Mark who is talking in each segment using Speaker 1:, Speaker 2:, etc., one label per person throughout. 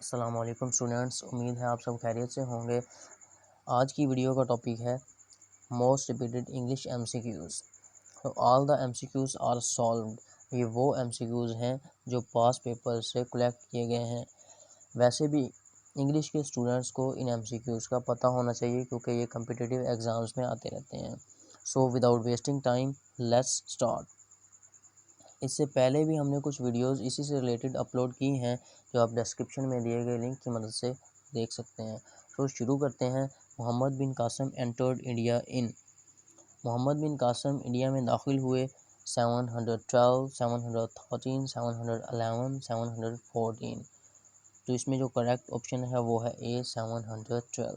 Speaker 1: अस्सलाम वालेकुम स्टूडेंट्स, उम्मीद है आप सब खैरियत से होंगे। आज की वीडियो का टॉपिक है मोस्ट रिपीटेड इंग्लिश एमसीक्यूज़। तो all the MCQs are solved. ये वो एमसीक्यूज़ हैं जो पास पेपर से कलेक्ट किए गए हैं। वैसे भी इंग्लिश के स्टूडेंट्स को इन एमसीक्यूज़ का पता होना चाहिए क्योंकि ये कम्पिटिटिव एग्ज़ाम्स में आते रहते हैं। So without wasting time let's start. इससे पहले भी हमने कुछ वीडियोस इसी से रिलेटेड अपलोड की हैं जो आप डिस्क्रिप्शन में दिए गए लिंक की मदद से देख सकते हैं। तो शुरू करते हैं। Mohammad bin Qasim entered India in. Mohammad bin Qasim India में दाखिल हुए 712, 713, 711, 714। तो इसमें जो करेक्ट ऑप्शन है वो है ए 712।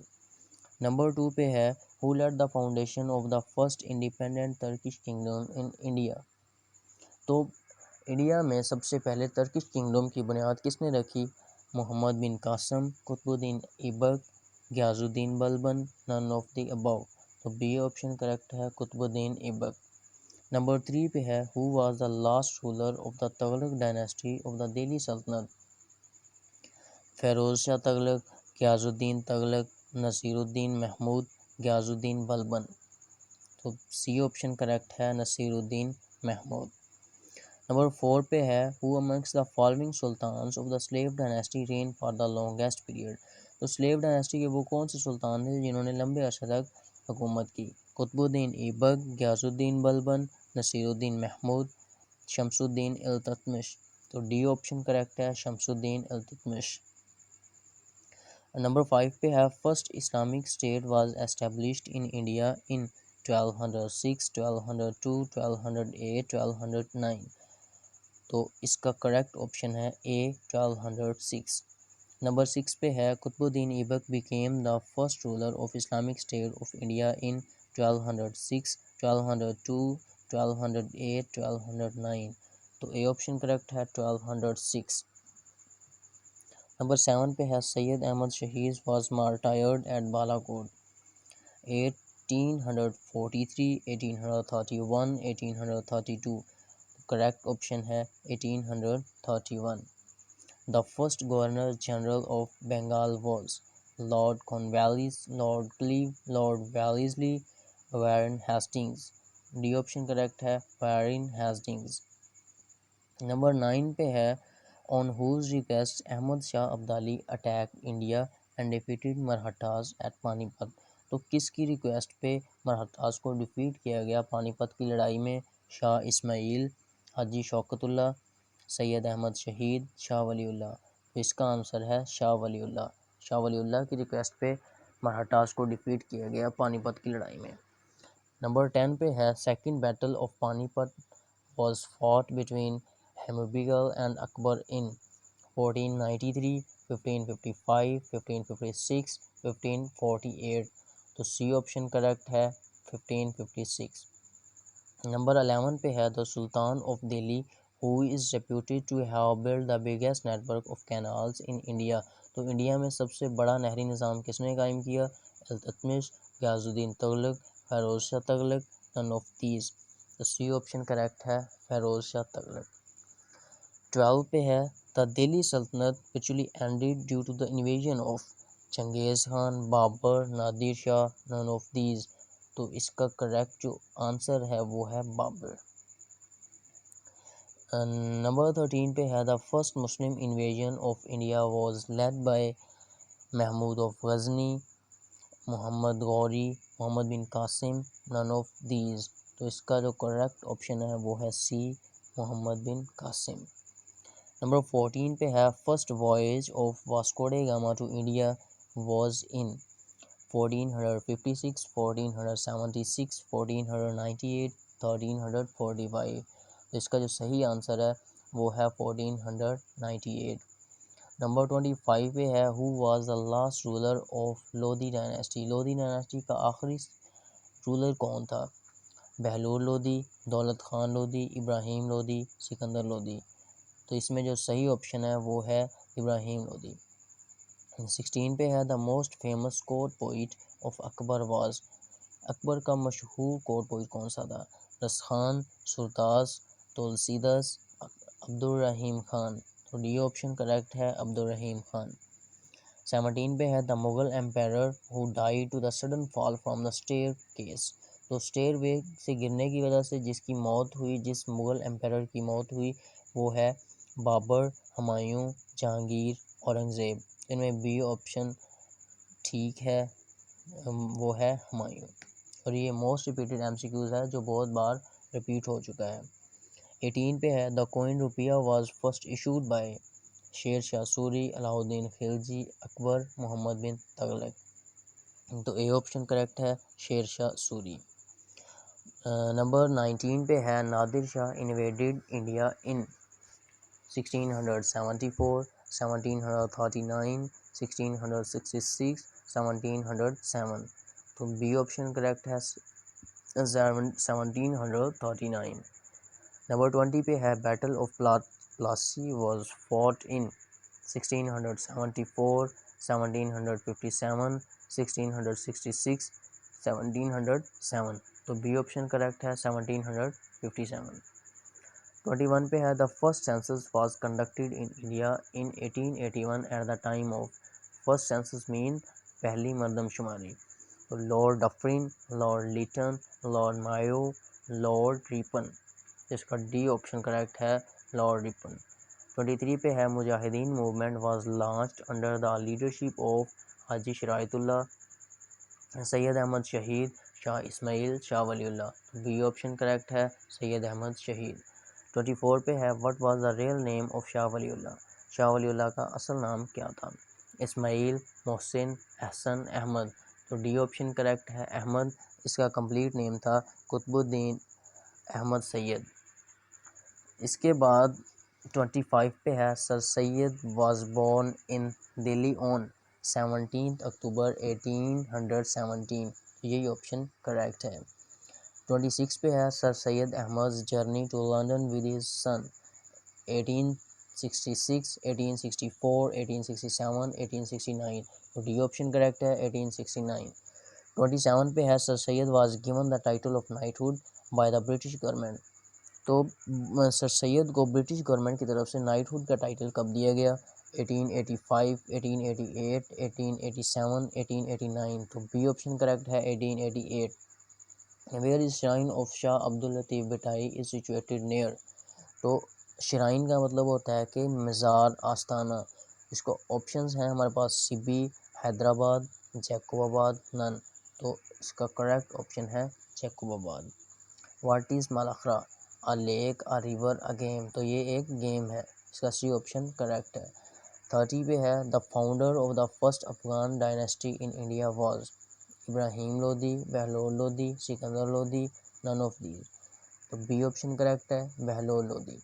Speaker 1: नंबर 2 पे है who led the foundation of the first independent Turkish kingdom in India. तो इंडिया में सबसे पहले टर्किश किंगडम की बुनियाद किसने रखी? Mohammad bin Qasim, Qutbuddin Aibak, Ghiyasuddin Balban, none of the above. तो बी ऑप्शन करेक्ट है, कुतुबुद्दीन ऐबक। नंबर 3 पे है who was the last ruler of the Tughlaq dynasty of the Delhi sultanate. Feroz Shah Tughlaq, Ghiyasuddin Tughlaq, Naseeruddin Mahmood, Ghiyasuddin Balban. तो सी ऑप्शन करेक्ट है, नसीरुद्दीन महमूद। नंबर 4 पे है who amongst the following sultans of the slave dynasty reign for the longest period. तो slave dynasty के वो कौन से सुल्तान थे जिन्होंने लंबे अरसे तक हुकूमत की? कुतुबुद्दीन ऐबक, गियाजुद्दीन बलबन, नसीरुद्दीन महमूद, शमसुद्दीन इल्तुतमिश। तो डी ऑप्शन करेक्ट है, शमसुद्दीन इल्तुतमिश। नंबर 5 पे है first Islamic state was established in India in 1206, 1202, 1208, 1209। तो इसका करेक्ट ऑप्शन है ए 1206। नंबर 6 पे है Qutubuddin Aibak became the first ruler of Islamic state of India in 1206, 1202, 1208, 1209। तो ए ऑप्शन करेक्ट है, 1206। नंबर 7 पे है Syed Ahmad Shahid was martyred at Balakot 1843, 1831, 1832। Correct option है 1831। The first Governor General of Bengal was Lord Cornwallis, Lord Clive, Lord Wellesley, Warren Hastings। D option correct है, Warren Hastings. Number 9 पे है on whose request Ahmad Shah Abdali attack India and defeated Marathas at Panipat. तो किसकी request पे मरहट्टास को defeat किया गया पानीपत की लड़ाई में? शाह इस्माइल, हाजी शौकतुल्लाह, सैयद अहमद शहीद, शाह वलीउल्लाह। तो इसका आंसर है शाह वलीउल्लाह। शाह वलीउल्लाह की रिक्वेस्ट पे मराठास को डिफीट किया गया पानीपत की लड़ाई में। नंबर 10 पे है second battle of Panipat was fought between हेमुबिगल एंड अकबर इन 1493, 1555, 1556, 1548। तो सी ऑप्शन करेक्ट है, 1556। नंबर 11 पे है the sultan of Delhi who is reputed to have build the biggest network of canals in India. तो इंडिया में सबसे बड़ा नहरी निज़ाम किसने कायम किया? Iltutmish, Ghiyasuddin Tughlaq, Feroz Shah Tughlaq, none of these. तो सी ऑप्शन करेक्ट है, फेरोज शाह तुगलक। 12 पे है द दिल्ली सल्तनत विचुअली ended due to the invasion of Changez Khan, Babur, Nadir Shah, none of these. तो इसका करेक्ट जो आंसर है वो है बाबर। नंबर 13 पे है the first Muslim invasion of India was led by Mahmud of Ghazni, Mohammad Ghori, Mohammad bin Qasim, none of these. तो इसका जो करेक्ट ऑप्शन है वो है सी, मोहम्मद बिन कासिम। नंबर 14 पे है first voyage of Vasco da Gama to India was in 1456, 1476, 1498, 1345। तो इसका जो सही आंसर है वो है 1498। नंबर 25 पे है who was the last ruler of Lodhi dynasty. Lodhi dynasty का आखिरी रूलर कौन था? बहलोल लोधी, दौलत खान लोधी, इब्राहिम लोधी, सिकंदर लोधी। तो इसमें जो सही ऑप्शन है वो है इब्राहिम लोधी। 16 पे है the most famous court poet of Akbar was. Akbar का मशहूर कोर्ट पोइट कौन सा था? रसखान, सुरताज, तुलसीदास, अब्दुल रहीम खान। तो डी ऑप्शन करेक्ट है, अब्दुल रहीम खान। 17 पे है the Mughal empire who died to the sudden fall from the staircase. तो स्टेयर वे से गिरने की वजह से जिसकी मौत हुई, जिस मुगल एम्पायर की मौत हुई, वो है बाबर, हुमायूं, जहांगीर, औरंगज़ेब। इनमें बी ऑप्शन ठीक है, वो है हुमायूं। और ये मोस्ट रिपीटेड एमसीक्यूज है जो बहुत बार रिपीट हो चुका है। 18 पे है द कॉइन रुपया was first issued by Sher Shah Suri, Alauddin Khilji, Akbar, Mohammad बिन तुगलक। तो ए ऑप्शन करेक्ट है, शेर शाह सूरी। नंबर 19 पे है Nadir Shah invaded India in 1674, 1739, 1666, 1707। तो बी ऑप्शन करेक्ट है, 1739। नंबर 20 पे है battle of Plassey was fought in 1674, 1757, 1666, 1707। तो बी ऑप्शन करेक्ट है, 1757। 21 पे है the first census was conducted in India in 1881 at the time of. First census mean पहली मरदमशुमारी। तो Lord Dufferin, Lord Lytton, Lord Mayo, Lord Ripon. इसका D option correct है, Lord Ripon. 23 पे है Mujahideen movement was launched under the leadership of Haji Shariatullah, Syed Ahmad Shaheed, Shah Ismail, Shah Waliullah. B option correct है, सैयद अहमद शहीद। 24 पे है what was the real name of Shah Waliullah. Shah Waliullah का असल नाम क्या था? इस्माइल, मोहसिन, एहसन, अहमद। तो डी ऑप्शन करेक्ट है, अहमद। इसका कंप्लीट नेम था कुतुबुद्दीन अहमद सैयद। इसके बाद 25 पे है sir Syed was born in Delhi on 17 October 1817। यही ऑप्शन करेक्ट है। 26 पे है sir Syed Ahmad journey to London with his son 1866, 1864, 1867, 1869। तो डी ऑप्शन करेक्ट है, 1869। 27 पे है sir Syed was given the title of knighthood by the British government. तो सर सैयद को ब्रिटिश गवर्नमेंट की तरफ से नाइटहुड का टाइटल कब दिया गया? 1885, 1888, 1887, 1889। तो बी ऑप्शन करेक्ट है, 1888। Where is shrine of Shah Abdul Latif Bhittai is situated near. तो श्राइन का मतलब होता है कि मज़ार, आस्थाना। इसको ऑप्शंस हैं हमारे पास सिबी, हैदराबाद, जैकोबाबाद, नन। तो इसका करेक्ट ऑप्शन है Jacobabad. What is Malakhra? A lake, a river, a game. तो ये एक गेम है, इसका सी ऑप्शन करेक्ट है। 30 पे है the founder of the first Afghan dynasty in India was. Ibrahim Lodi, Bahlol Lodi, Sikandar Lodi, none of these. तो बी ऑप्शन करेक्ट है, बहलोल लोदी।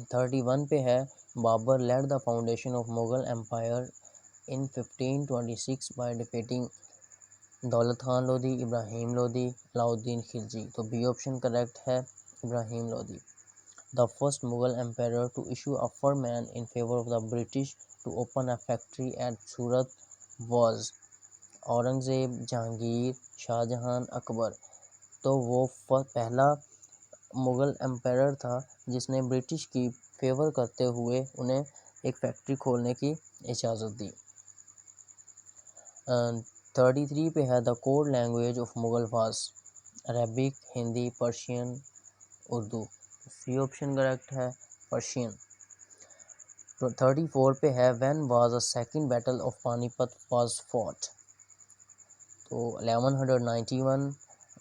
Speaker 1: 31 पे है Babar led the foundation of Mughal empire in 1526 by defeating Daulat Khan Lodi, Ibrahim Lodi, Alauddin Khilji. तो बी ऑप्शन करेक्ट है, Ibrahim Lodi. The first Mughal empire to issue a farman in favour of the British to open a factory at Surat was Aurangzeb, Jahangir, Shahjahan, Akbar. तो वो पहला Mughal empire था जिसने ब्रिटिश की फेवर करते हुए उन्हें एक फैक्ट्री खोलने की इजाज़त दी। 33 पे है the code language of Mughal was Arabic, Hindi, Persian, Urdu. C option correct है, पर्शियन। तो 34 पे है when was the second battle of Panipat was fought. तो 1191,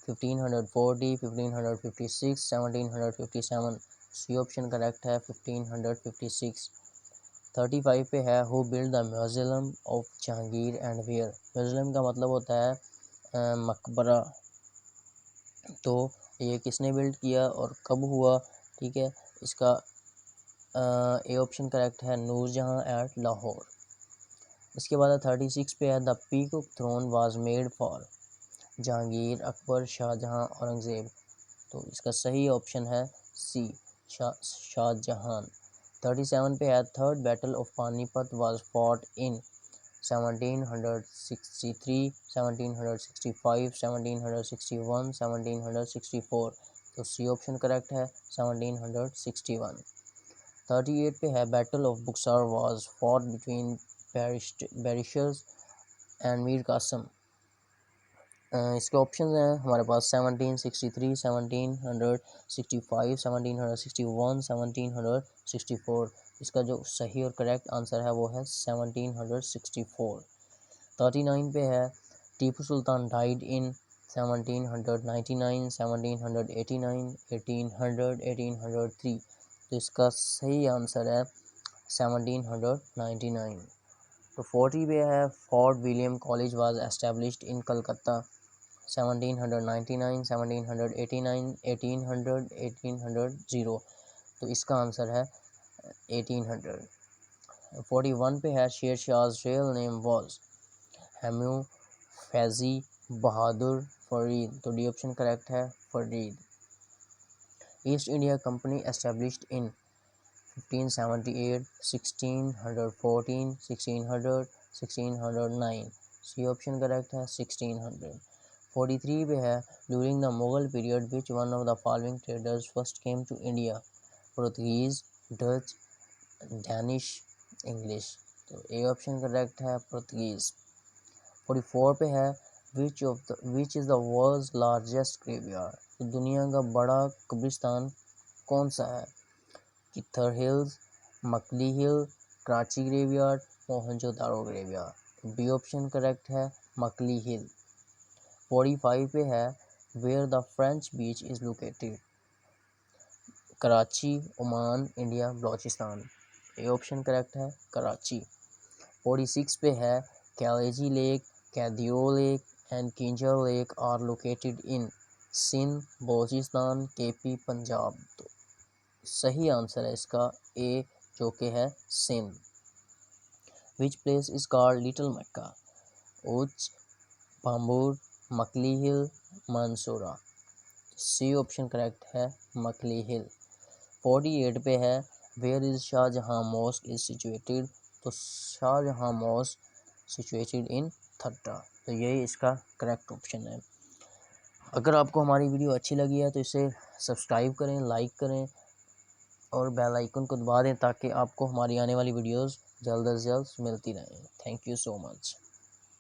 Speaker 1: 1540, 1556, 1757। सी ऑप्शन करेक्ट है, 1556। 35 पे है who build the museum of Jahangir and where. Museum का मतलब होता है मकबरा। तो ये किसने बिल्ड किया और कब हुआ? ठीक है, इसका ए ऑप्शन करेक्ट है, नूरजहां एट लाहौर। इसके बाद 36 पे है the peacock throne was made for Jahangir, Akbar, Shahjahan, Aurangzeb. तो इसका सही ऑप्शन है सी, शाहजहां। 37 पे है third battle of Panipat was fought in 1763, 1765, 1761, 1764। तो सी ऑप्शन करेक्ट है, 1761। 38 पे है battle of Buxar was fought between Britishers and Mir Qasim. इसके ऑप्शन हैं हमारे पास 1763, 1765, 1761, 1764। इसका जो सही और करेक्ट आंसर है वो है 1764। 39 पे है टीपू सुल्तान डाइड इन 1799, 1789, 1800, 1803। तो इसका सही आंसर है 1799। तो 40 पे है fort William college was established in Calcutta 1799, 1789, 1800, 1800। तो इसका आंसर है 1800। 41 पे है शेर शाह's रियल नेम वाज हमू, फैजी, बहादुर, फरीद। तो डी ऑप्शन करेक्ट है Farid. East India Company established in 1578, 1614, 1600, 1609। C option correct है 1600। 43 पे है during the Mughal period which one of the following traders first came to India, Portuguese, Dutch, Danish, English. तो A option correct है Portuguese. 44 पे है which is the world's largest graveyard. तो दुनिया का बड़ा कब्रिस्तान कौन सा है? Kithar hills, Makli hill, Karachi graveyard, Mohenjodaro graveyard. B option correct है मकली हिल। 45 पे है where the French beach is located, Karachi, Oman, India, Balochistan. A option correct है कराची। 46 पे है कैलेजी लेक, कैदियो lake and Keenjhar lake are located in Sindh, Balochistan, KP, Punjab. तो सही आंसर है इसका ए जो कि है सिंध। Which place is called little Mecca, Uch, Bhambore, Makli hill, Mansura. C option correct है मकली हिल। 48 पे है where is Shahjahan mosque is situated. तो Shahjahan mosque situated in Thatta. तो यही इसका करेक्ट ऑप्शन है। अगर आपको हमारी वीडियो अच्छी लगी है तो इसे सब्सक्राइब करें, लाइक करें और बेल आइकन को दबा दें ताकि आपको हमारी आने वाली वीडियोस जल्द से जल्द मिलती रहें। Thank you so much.